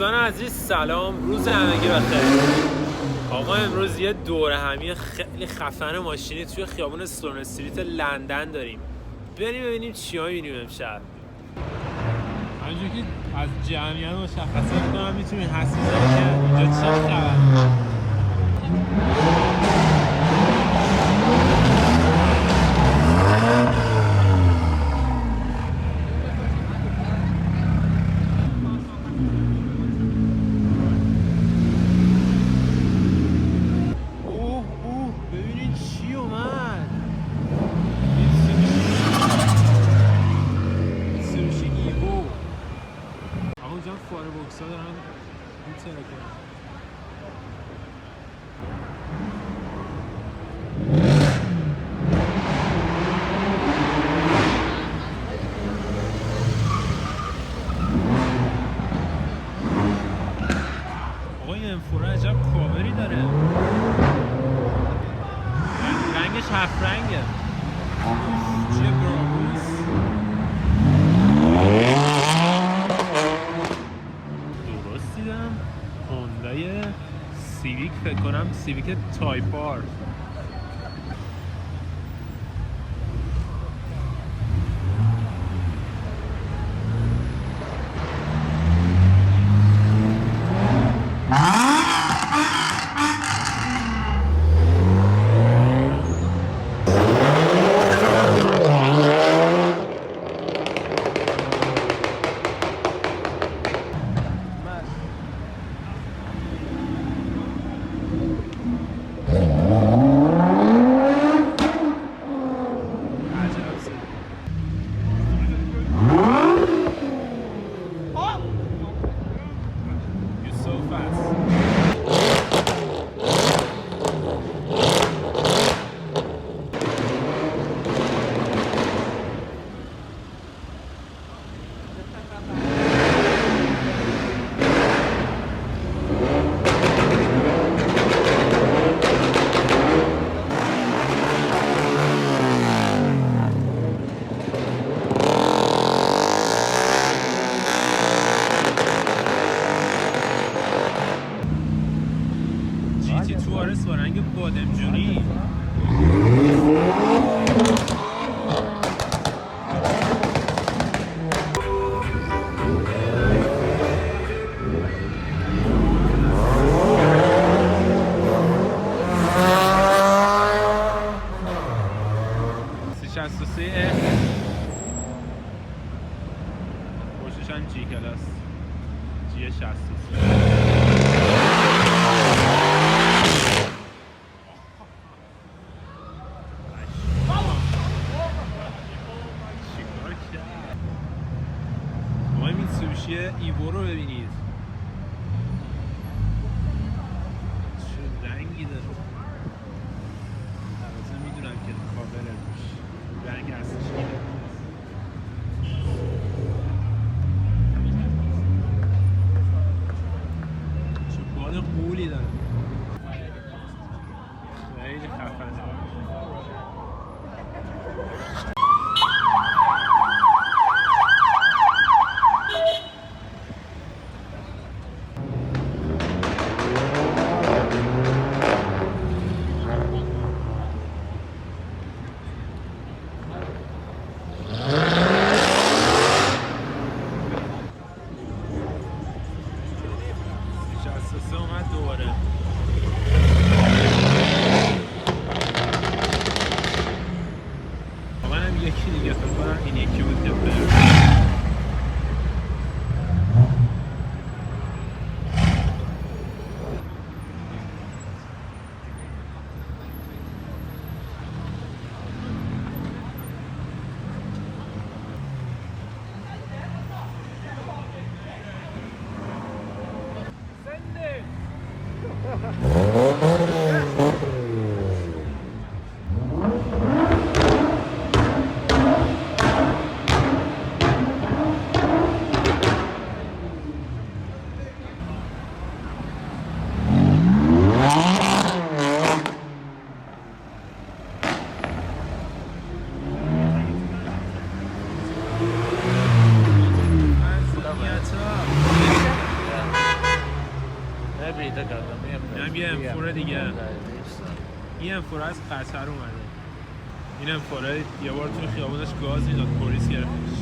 دوستان عزیز سلام، روز همگی بخیر. آقا امروز یه دوره همی خیلی خفن ماشینی توی خیابون استون استریت لندن داریم. بریم ببینیم چیا می‌بینیم امشب. همونجور که از جمعیت مشخصه می‌کنم میتونید حس بزنید که اینجا چه خبره. ببینید چی اومد. میتسوبیشی ایوو. آقا اونجا فار بوکس ها دارن میترکن. آقا این انفورا عجب کاوری داره. رنگش هفت رنگه. چیه براموس؟ درست دیدم هوندای سیویک، فکر کنم سیویک تایپ آر. GT2 RS با رنگ بادمجونی. پشتش هم جی کلاس جی 63. میتسوبیشی ایوو رو ببینید چه رنگی داره. البته میدونم که کاور روش رنگ اصلیش اینه. چه باد قولی داره، خیلی خفنه. اومد دوباره. منم یکی دیگه فکر کنم این یکی بود که بار دیگه. این انفورا از قطر اومده. این انفورا یه بار توی خیابونش گاز میداد، پلیس گرفتش.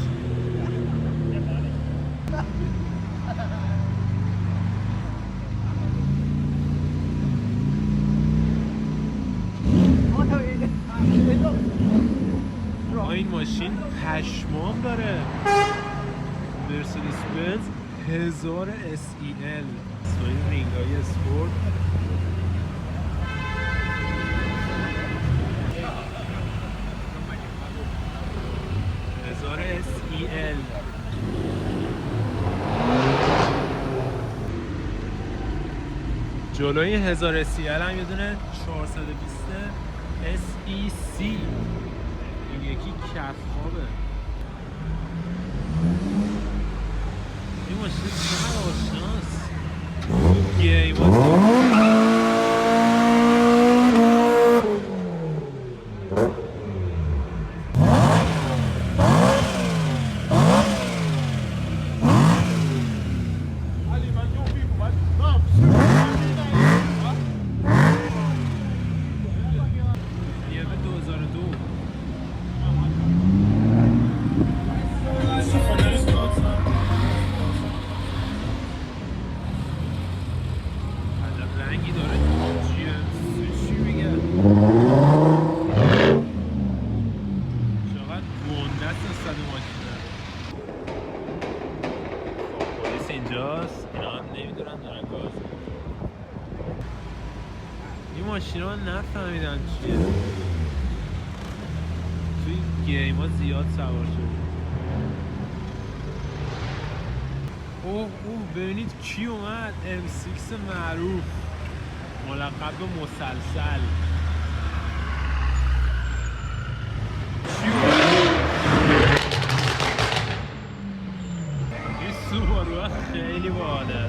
این ماشین پشمام داره. مرسدس بنز 1000 SEL این رینگای اسپورت. SEL جلوی 1000 SEL هم یه دونه 420 SEC. این یکی کفخوابه. این ماشین چقدر آشناست. گیمات اینجاست. اینا نمیدونن دارن گاز. این ماشین ها نفهمیدن چیه. توی گیم ها زیاد سوار شد. اوه ببینید کی اومد. M6 معروف ملقب به مسلسل. چی اومد؟ این سوبارو خیلی باحاله.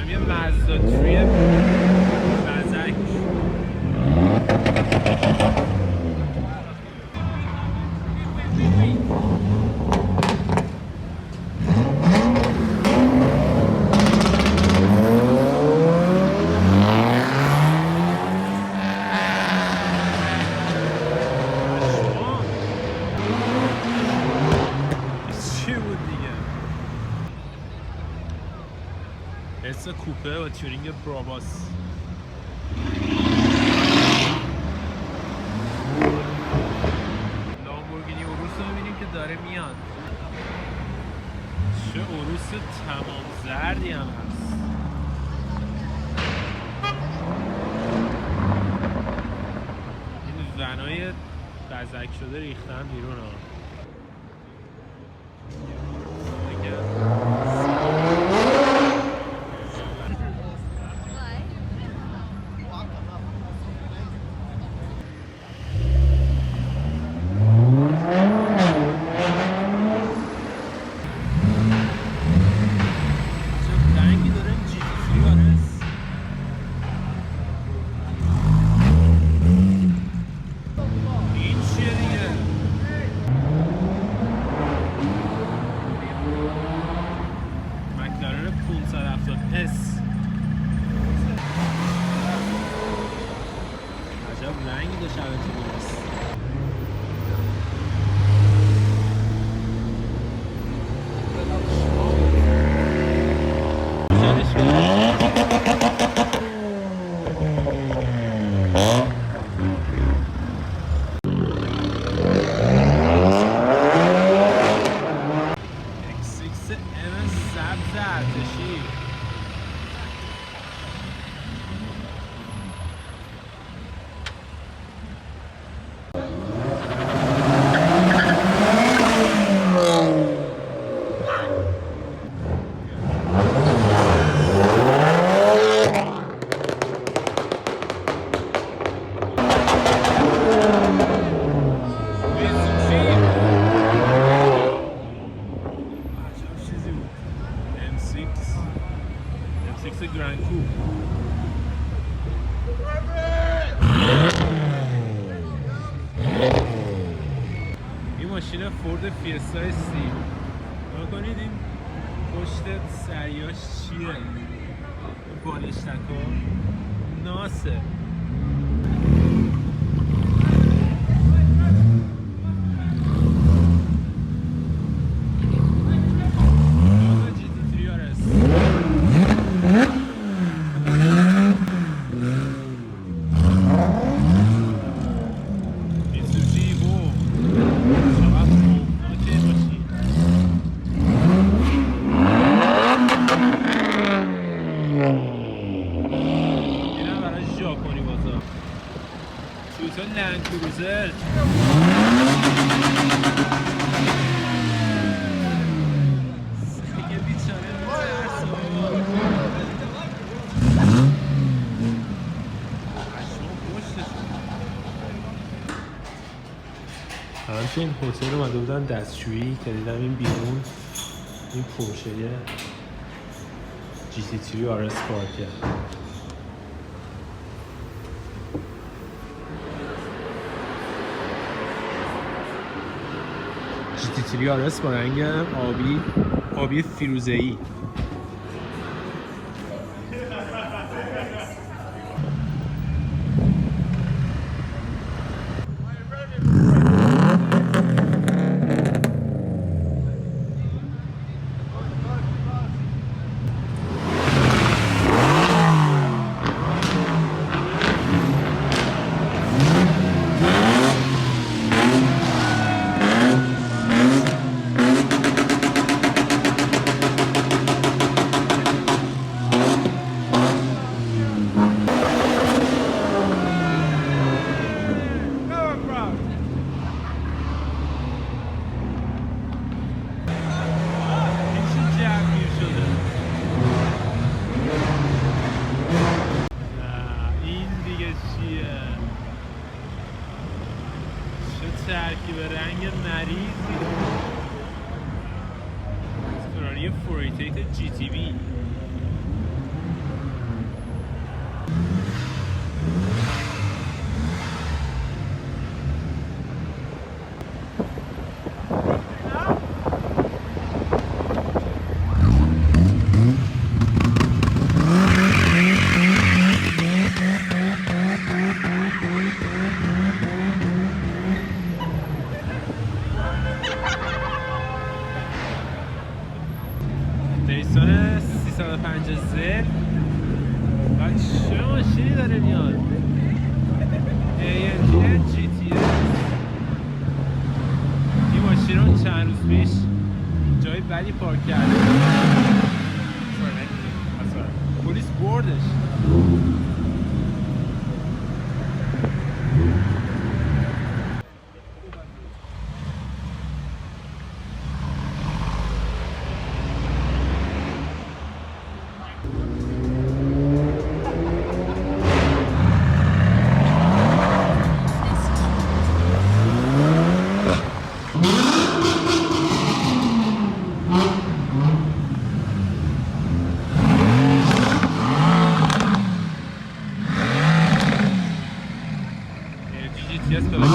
یه مزدا توی بزک. اس کوپه و تیورینگ براباس. لامبورگینی اوروس رو میبینیم که داره میاد. چه اوروس تمام زردی هم هست. این ونای بزک شده ریختن بیرون ها. عجب رنگی داشت شبه تو برست. X6 M سبز ارتشی. M6 Grand Coupe. ماشین فورد فیستا سی. نکنید این پشت سریاش چیه؟ بالشتکا ناسه. لند کروزر سگه بیچاره میترسه همچنین هتل اومده بودن دستشویی که دیدم این بیرون این پورشه جی تی 3 آر اس پارکه. GT3 RS با رنگ آبی فیروزه‌ای. ترکیب رنگ مریضی فراری فوریتیت جی تی بی. دیسون 350 زد و چه ماشینی داره میاد؟ AMG GTS. این ماشین رو چند روز پیش جای بدی پارک کرده پلیس بردش. GTS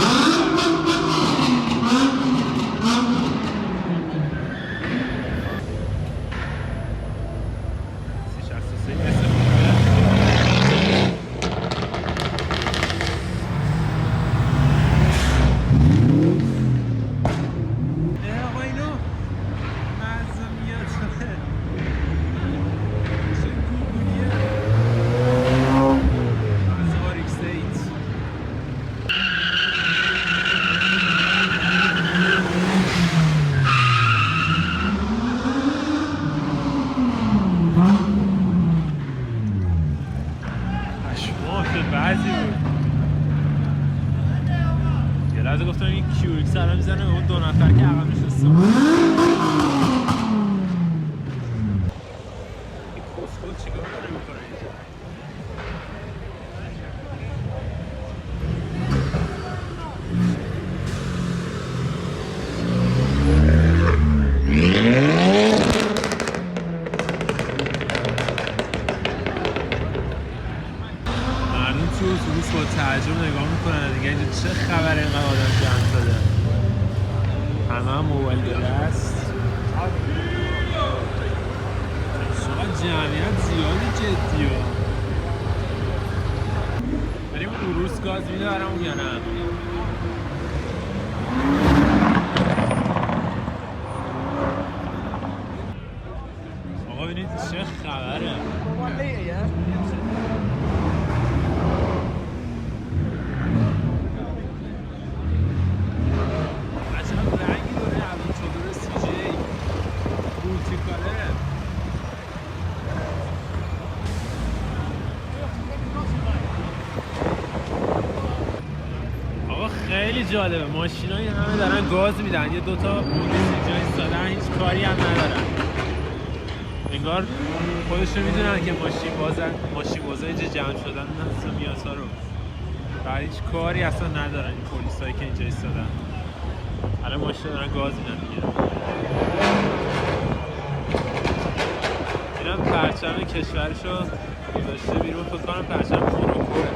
بعضی بود یه لحظه گفتم این کیوریک سرم میزنه به اون دو نفر که عقب نشستم. این کسخل چیکار داره میکنه اینجا؟ تو اتوبوس با تعجب نگاه میکنن دیگه اینجا چه خبره اینقدر آدم جمع شده. هم موبایل است. چقدر جمعیت زیادی جدی ها. بریم اروس گاز میده برامون یا نه؟ آقا ببینید چه خبره. خیلی جالبه، ماشینای همه دارن گاز میدن، یه دوتا پلیس اینجا ایستادن هیچ کاری هم ندارن، انگار خودشون میدونن که ماشین بازا اینجا جمع شدن نصف میاسا رو و هیچ کاری اصلا ندارن این پلیس هایی که اینجا ایستادن. الان ماشین دارن گاز میدن دیگه. اینم پرچم کشورشو گذاشته بیرون، فکر کنم پرچم مونوکوه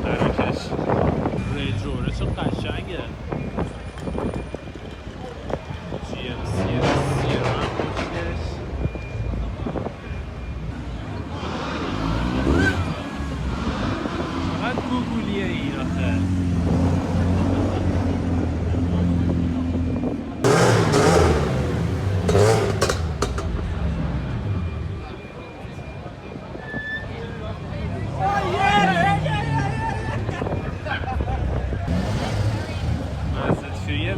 مراکش. رنج رووره چون قشنگه. GMC سیرا هم پشتش. چقدر گوگولیه این آخه.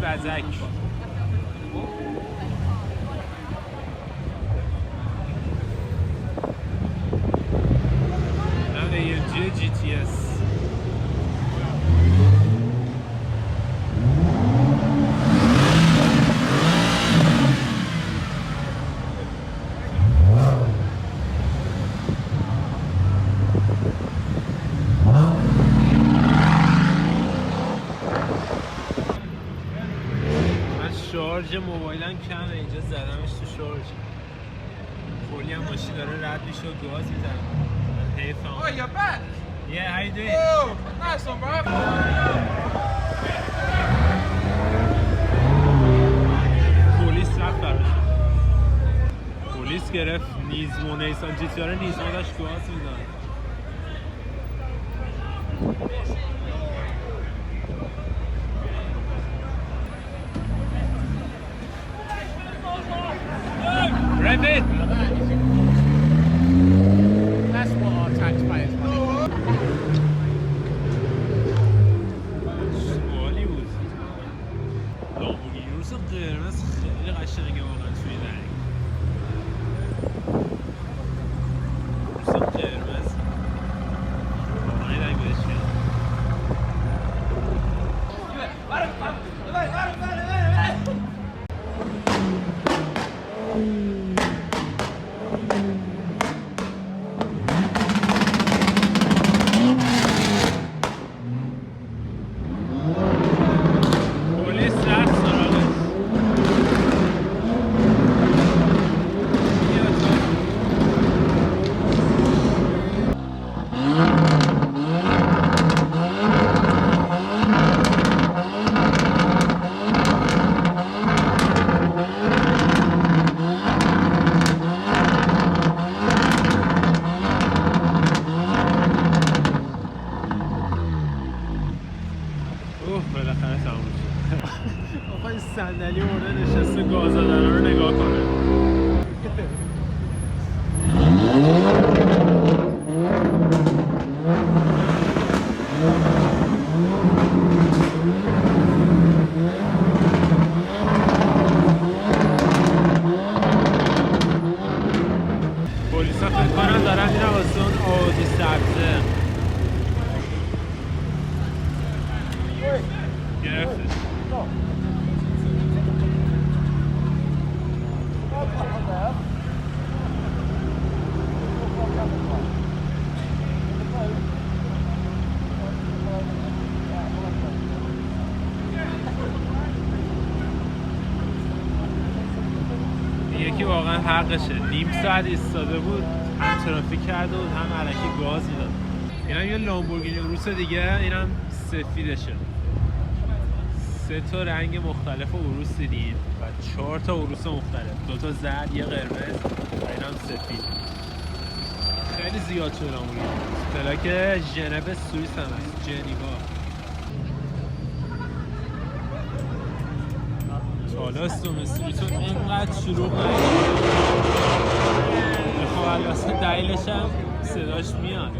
بزک نه AMG GTS. شارژ موبایلم کمه، اینجا زدمش تو شارژ. کلی هم ماشین داره رد میشه و گاز میزنه. حیفم. Oh, you're back. Yeah, how you doing? Oh, nice one, bro. پلیس رفت براش. پلیس گرفت نیزمو، نیسان جی تی آر نیزمو داشت گاز میزنه. Rabbit! That's what our taxpayers pay. سوالی بود. لامبورگینی روز قرمز خیلی قشنگه واقعا توی رنگ. روز قرمز واقعا رنگ بهش میاد. بالاخره تموم شد. آقا این صندلی مرده نشسته گاز دادن رو نگاه کنه. پلیسا فکر کنم دارن میرن واسه اون آدی سبزه. گرفتش. یکی واقعا حقشه، نیم ساعت ایستاده بود، هم ترافیک کرده بود هم الکی گاز میداد. اینم یه لامبورگینی اوروس دیگه، اینم سفیدشه. 3 تا رنگ مختلف عروس دیدیم و 4 تا عروس مختلف، 2 تا زرد، یه قرمز و این هم سفید. خیلی زیاد شد آمونی. فلاک ژنو سوئیس هم هست، جنیوا. تالاس دومستریتو اینقدر شروع نگید. خب البته دلیلش هم صداش میاد.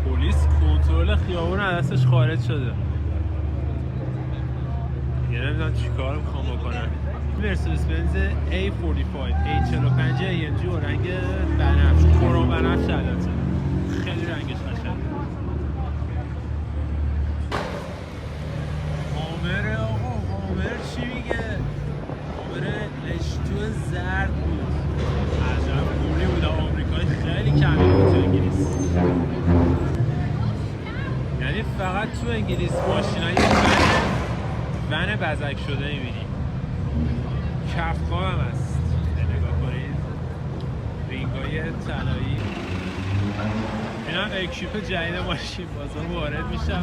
پلیس کنترل خیابون از دستش خارج شده. یه نمیدونم چی کار میخوام بکنن. مرسدس بنز A45 A45 AMG و رنگ بنفش، کروم بنفش البته. خیلی رنگش قشنگه. هامر آقا، هامر چی میگه؟ هامر رشتو زرد بود. عجب پولی بود. آمریکایی خیلی کمی بود تو انگلیس. یعنی فقط تو انگلیس ماشینای ون بزک شده میبینی. کفخواه هم هست. نگاه کنید. رینگای طلایی. این هم اکیپ جدید ماشین بازار وارد میشن.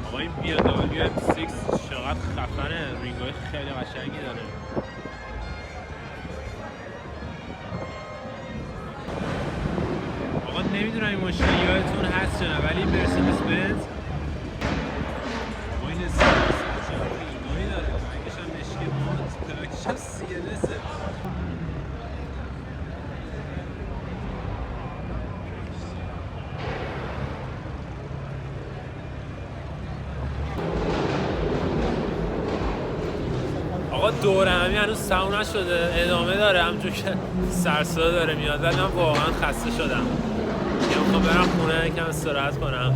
آقا این BMW M6 چقدر خفنه. رینگای خیلی قشنگی داره. آقا نمیدونم این ماشین یادتون هست یا نه، ولی مرسدس بنز با این رینگایی داره. رنگش هم مشکی مات، پلاکش هم CLS. آقا دوره همی هنوز تموم نشده، ادامه داره، همونجور که سرصدا داره میاد، ولی من واقعا خسته شدم. میخوام برم خونه یکم استراحت کنم.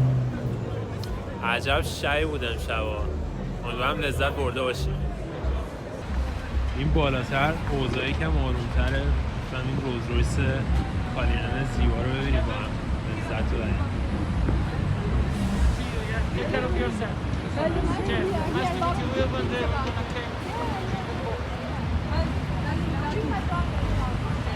عجب شبی بود امشبا. امیدوارم لذت برده باشیم. این بالاتر اوضاع یکم آرومتره. مثلا این روز رویس کالینن زیبا رو ببینیم با هم لذت رو بریم. Take care of yourself. Nice to meet you.